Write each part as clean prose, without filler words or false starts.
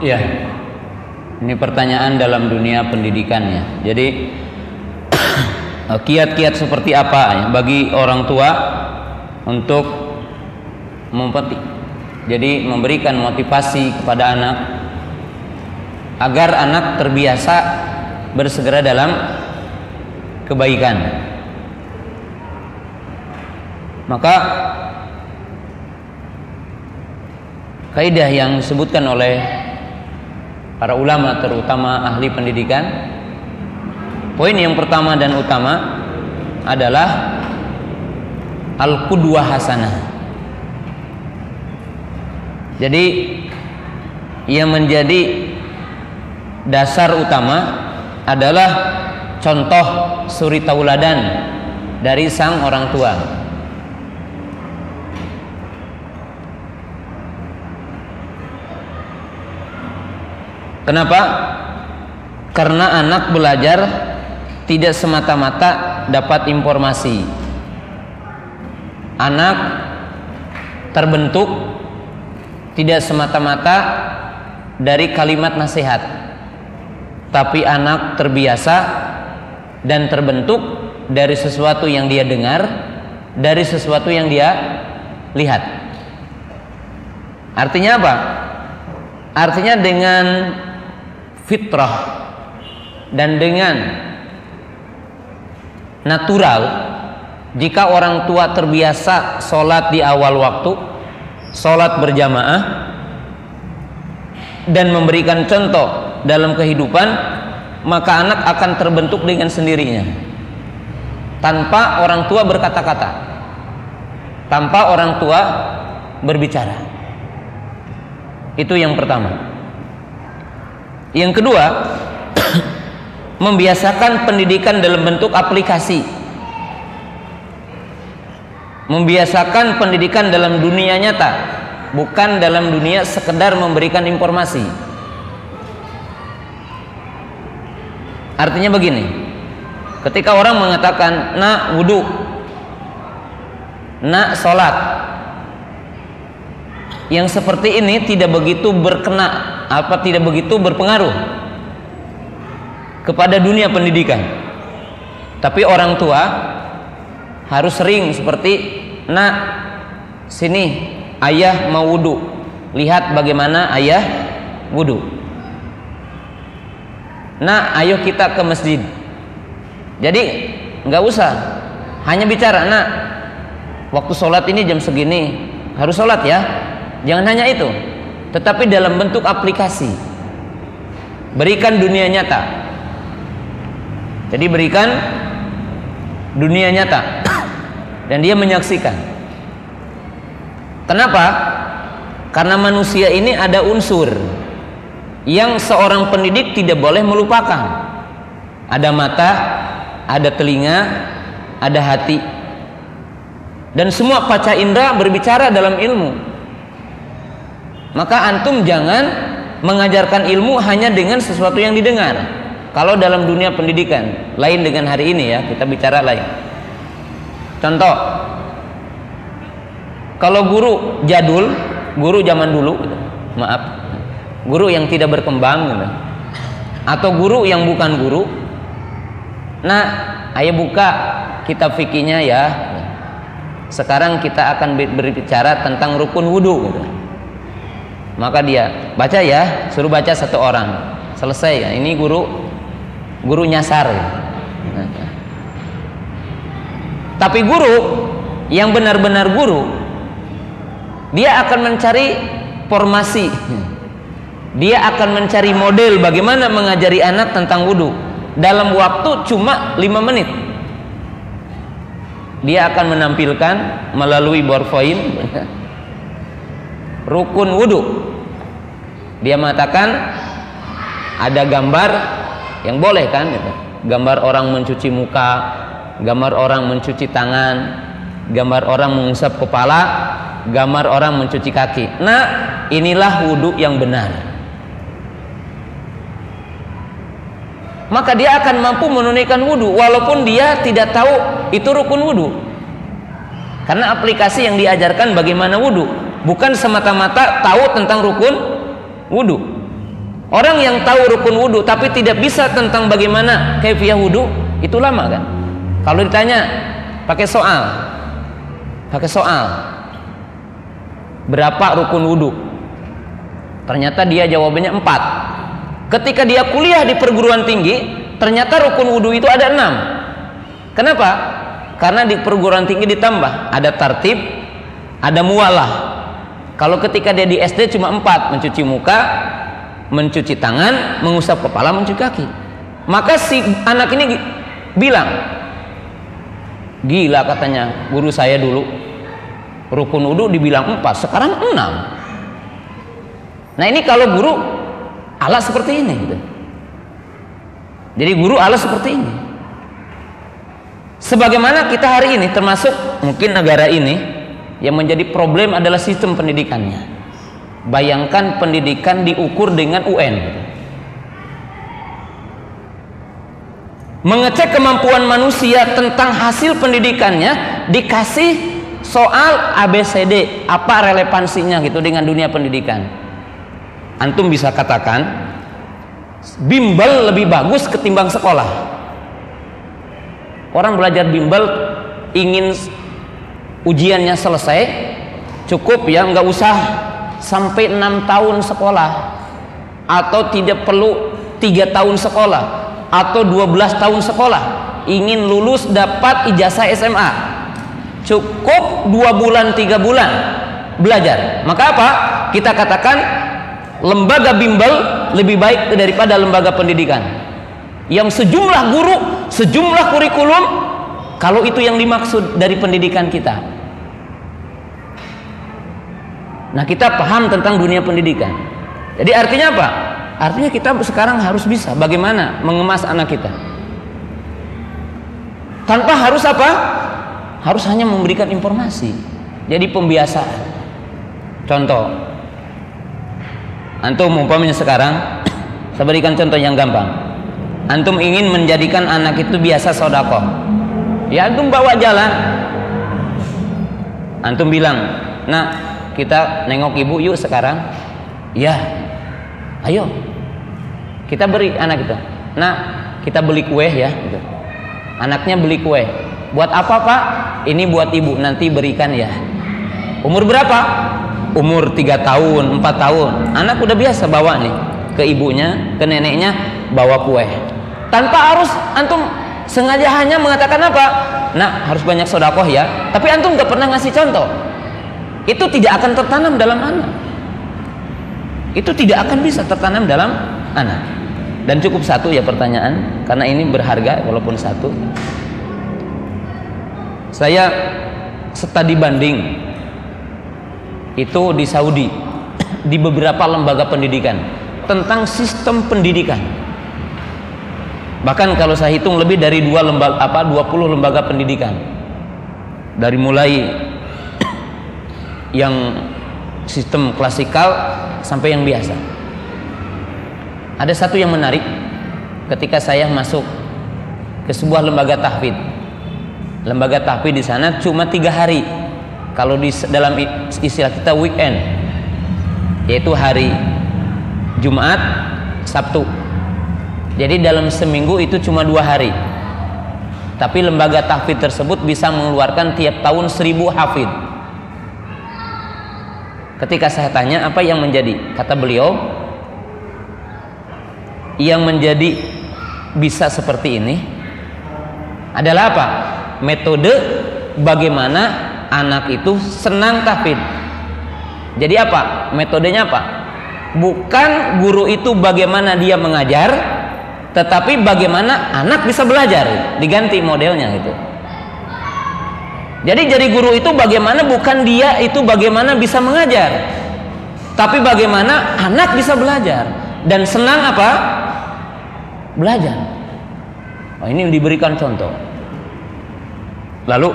Iya. Ini pertanyaan dalam dunia pendidikannya. Jadi kiat-kiat seperti apa ya bagi orang tua untuk jadi memberikan motivasi kepada anak agar anak terbiasa bersegera dalam kebaikan. Maka kaidah yang disebutkan oleh para ulama terutama ahli pendidikan, poin yang pertama dan utama adalah al-qudwah hasanah. Jadi yang menjadi dasar utama adalah contoh suri tauladan dari sang orang tua. Kenapa? Karena anak belajar tidak semata-mata dapat informasi. Anak terbentuk tidak semata-mata dari kalimat nasihat, tapi anak terbiasa dan terbentuk dari sesuatu yang dia dengar, dari sesuatu yang dia lihat. Artinya apa? Artinya dengan fitrah dan dengan natural, jika orang tua terbiasa sholat di awal waktu, sholat berjamaah, dan memberikan contoh dalam kehidupan, maka anak akan terbentuk dengan sendirinya tanpa orang tua berkata-kata, tanpa orang tua berbicara. Itu yang pertama. Yang kedua, membiasakan pendidikan dalam bentuk aplikasi. Membiasakan pendidikan dalam dunia nyata, bukan dalam dunia sekedar memberikan informasi. Artinya begini, ketika orang mengatakan nak wudu, nak sholat, yang seperti ini tidak begitu tidak begitu berpengaruh kepada dunia pendidikan. Tapi orang tua harus sering seperti, nak sini ayah mau wudu, lihat bagaimana ayah wudu. Nak ayo kita ke masjid. Jadi nggak usah hanya bicara, nak waktu sholat ini jam segini harus sholat ya. Jangan hanya itu, tetapi dalam bentuk aplikasi. Berikan dunia nyata. Jadi berikan dunia nyata dan dia menyaksikan. Kenapa? Karena manusia ini ada unsur yang seorang pendidik tidak boleh melupakan. Ada mata, ada telinga, ada hati, dan semua panca indera berbicara dalam ilmu. Maka antum jangan mengajarkan ilmu hanya dengan sesuatu yang didengar. Kalau dalam dunia pendidikan, lain dengan hari ini ya, kita bicara lain. Contoh, kalau guru jadul, guru zaman dulu, guru yang tidak berkembang, atau guru yang bukan guru, nah, ayo buka kitab fikihnya ya. Sekarang kita akan berbicara tentang rukun wudu. Maka dia baca ya, suruh baca satu orang, selesai. Ini guru nyasar. Tapi guru yang benar-benar guru, dia akan mencari formasi, dia akan mencari model bagaimana mengajari anak tentang wudu dalam waktu cuma 5 menit. Dia akan menampilkan melalui PowerPoint rukun wudu. Dia mengatakan ada gambar yang boleh kan gitu. Gambar orang mencuci muka, gambar orang mencuci tangan, gambar orang mengusap kepala, gambar orang mencuci kaki. Nah, inilah wudu yang benar. Maka dia akan mampu menunaikan wudu walaupun dia tidak tahu itu rukun wudu. Karena aplikasi yang diajarkan bagaimana wudu, bukan semata-mata tahu tentang rukun wudu. Orang yang tahu rukun wudu tapi tidak bisa tentang bagaimana kaifiyah wudu, itu lama kan? Kalau ditanya pakai soal, berapa rukun wudu? Ternyata dia jawabannya 4. Ketika dia kuliah di perguruan tinggi, ternyata rukun wudu itu ada 6. Kenapa? Karena di perguruan tinggi ditambah, ada tartib, ada muwalah. Kalau ketika dia di SD cuma 4, mencuci muka, mencuci tangan, mengusap kepala, mencuci kaki. Maka si anak ini bilang, gila katanya guru saya dulu, rukun wudu dibilang 4, sekarang 6. Nah ini kalau guru alat seperti ini gitu. Jadi guru alat seperti ini. Sebagaimana kita hari ini, termasuk mungkin negara ini, yang menjadi problem adalah sistem pendidikannya. Bayangkan pendidikan diukur dengan UN. Mengecek kemampuan manusia tentang hasil pendidikannya, dikasih soal ABCD, apa relevansinya gitu dengan dunia pendidikan. Antum bisa katakan bimbel lebih bagus ketimbang sekolah. Orang belajar bimbel ingin ujiannya selesai, cukup ya, nggak usah sampai 6 tahun sekolah, atau tidak perlu 3 tahun sekolah, atau 12 tahun sekolah. Ingin lulus dapat ijazah SMA, cukup 2 bulan 3 bulan belajar. Maka apa? Kita katakan lembaga bimbel lebih baik daripada lembaga pendidikan yang sejumlah guru, sejumlah kurikulum, kalau itu yang dimaksud dari pendidikan kita. Nah, kita paham tentang dunia pendidikan. Jadi artinya apa? Artinya kita sekarang harus bisa bagaimana mengemas anak kita. Tanpa harus apa? Harus hanya memberikan informasi. Jadi pembiasaan. Contoh, antum umpamanya sekarang, saya berikan contoh yang gampang. Antum ingin menjadikan anak itu biasa sedekah, ya antum bawa jalan, antum bilang, nah kita nengok ibu yuk sekarang, ya ayo kita beri anak kita, nah kita beli kue ya gitu. Anaknya beli kue, buat apa pak? Ini buat ibu, nanti berikan ya. Umur berapa? Umur 3 tahun, 4 tahun. Anak udah biasa bawa nih ke ibunya, ke neneknya, bawa kue. Tanpa harus antum sengaja hanya mengatakan apa? Nah, harus banyak sedekah ya. Tapi antum gak pernah ngasih contoh. Itu tidak akan tertanam dalam anak. Itu tidak akan bisa tertanam dalam anak. Dan cukup satu ya pertanyaan, karena ini berharga walaupun satu. Saya studi banding itu di Saudi, di beberapa lembaga pendidikan tentang sistem pendidikan. Bahkan kalau saya hitung lebih dari 20 lembaga pendidikan. Dari mulai yang sistem klasikal sampai yang biasa. Ada satu yang menarik ketika saya masuk ke sebuah lembaga tahfidz. Lembaga tahfidz di sana cuma 3 hari. Kalau di dalam istilah kita weekend, yaitu hari Jumat, Sabtu. Jadi dalam seminggu itu cuma 2 hari. Tapi lembaga tahfidz tersebut bisa mengeluarkan tiap tahun 1000 hafidz. Ketika saya tanya apa yang menjadi, kata beliau, yang menjadi bisa seperti ini adalah apa? Metode bagaimana anak itu senang tahfidz. Jadi apa? Metodenya apa? Bukan guru itu bagaimana dia mengajar, tetapi bagaimana anak bisa belajar. Diganti modelnya gitu. Jadi guru itu bagaimana, bukan dia itu bagaimana bisa mengajar, tapi bagaimana anak bisa belajar dan senang apa? Belajar. Oh, ini diberikan contoh. Lalu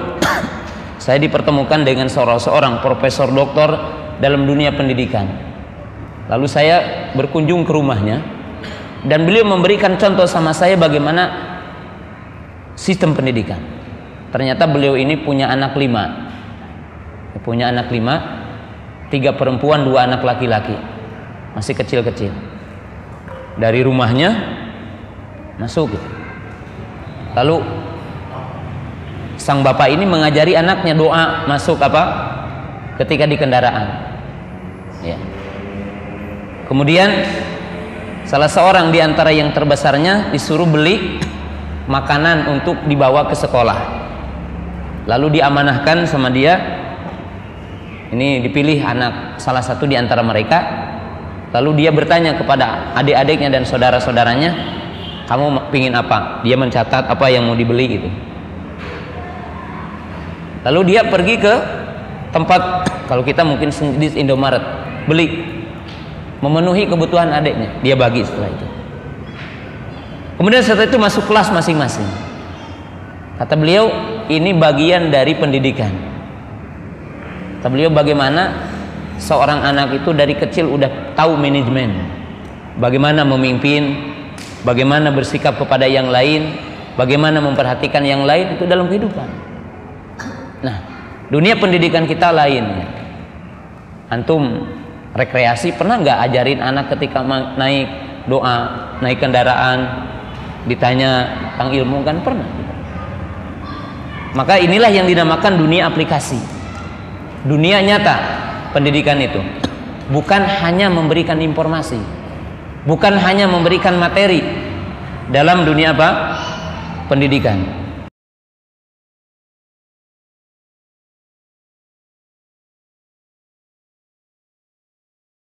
saya dipertemukan dengan seorang profesor doktor dalam dunia pendidikan. Lalu saya berkunjung ke rumahnya dan beliau memberikan contoh sama saya bagaimana sistem pendidikan. Ternyata beliau ini punya anak 5. Punya anak 5, 3 perempuan, 2 anak laki-laki. Masih kecil-kecil. dari rumahnya masuk gitu. Lalu sang bapak ini mengajari anaknya doa masuk apa? Ketika di kendaraan. Ya. Kemudian salah seorang di antara yang terbesarnya disuruh beli makanan untuk dibawa ke sekolah. Lalu diamanahkan sama dia. Ini dipilih anak salah satu di antara mereka. Lalu dia bertanya kepada adik-adiknya dan saudara-saudaranya, kamu pingin apa? Dia mencatat apa yang mau dibeli gitu. Lalu dia pergi ke tempat, kalau kita mungkin di Indomaret, beli, memenuhi kebutuhan adiknya, dia bagi setelah itu. Kemudian setelah itu masuk kelas masing-masing. Kata beliau, ini bagian dari pendidikan. Kata beliau, bagaimana seorang anak itu dari kecil udah tahu manajemen, bagaimana memimpin, bagaimana bersikap kepada yang lain, bagaimana memperhatikan yang lain, itu dalam kehidupan. Nah, dunia pendidikan kita lain. Antum rekreasi pernah nggak ajarin anak ketika naik doa, naik kendaraan, ditanya tentang ilmu? Kan pernah. Maka inilah yang dinamakan dunia aplikasi, dunia nyata pendidikan itu. Bukan hanya memberikan informasi, bukan hanya memberikan materi dalam dunia apa? Pendidikan.